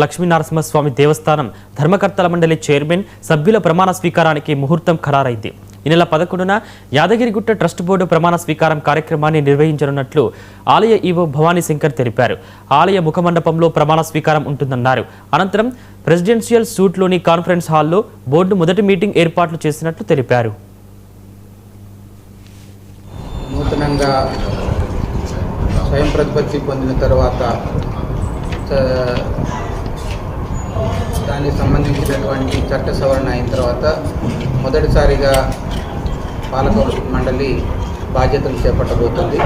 లక్ష్మీనరసింహస్వామి దేవస్థానం ధర్మకర్తల మండలి చైర్మన్ సభ్యుల ప్రమాణ స్వీకారానికి ముహూర్తం ఖరారైంది. ఈ నెల 11న యాదగిరిగుట్ట ట్రస్ట్ బోర్డు ప్రమాణ స్వీకారం కార్యక్రమాన్ని నిర్వహించనున్నట్లు ఆలయ ఈవో భవానీ శంకర్ తెలిపారు. ఆలయ ముఖమండపంలో ప్రమాణ స్వీకారం ఉంటుందన్నారు. అనంతరం ప్రెసిడెన్షియల్ సూట్లోని కాన్ఫరెన్స్ హాల్లో బోర్డు మొదటి మీటింగ్ ఏర్పాట్లు చేసినట్లు తెలిపారు. నూతనంగా స్వయం ప్రతిపత్తి పొందిన తర్వాత దానికి సంబంధించినటువంటి చట్ట సవరణ అయిన తర్వాత మొదటిసారిగా పాలక మండలి బాధ్యతలు చేపట్టబోతుంది.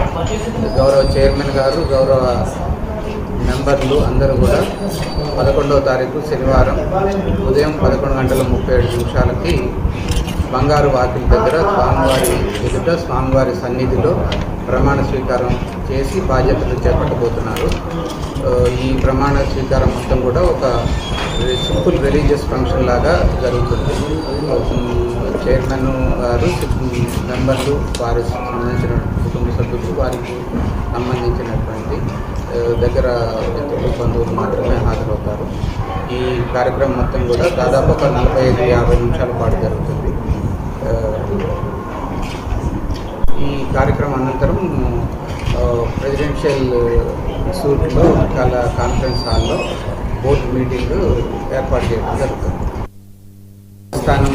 గౌరవ చైర్మన్ గారు, గౌరవ మెంబర్లు అందరూ కూడా 11వ తారీఖు శనివారం ఉదయం 11:37 బంగారు వాకిలి దగ్గర స్వామివారి ఎదుట స్వామివారి సన్నిధిలో ప్రమాణ స్వీకారం చేసి బాధ్యతలు చేపట్టబోతున్నారు. ఈ ప్రమాణ స్వీకారం మొత్తం కూడా ఒక సింపుల్ రిలీజియస్ ఫంక్షన్ లాగా జరుగుతుంది. చైర్మన్ గారు, మెంబర్లు, వారికి సంబంధించిన కుటుంబ సభ్యులు, వారికి సంబంధించినటువంటి దగ్గర వ్యక్తులు, బంధువులు మాత్రమే హాజరవుతారు. ఈ కార్యక్రమం మొత్తం కూడా దాదాపు ఒక 45-50 నిమిషాల పాటు జరుగుతుంది. ఈ కార్యక్రమం అనంతరం ప్రెసిడెన్షియల్ సూట్లో చాలా కాన్ఫరెన్స్ హాల్లో బోర్డు మీటింగ్ ఏర్పాటు చేయడం జరుగుతుంది. స్థానం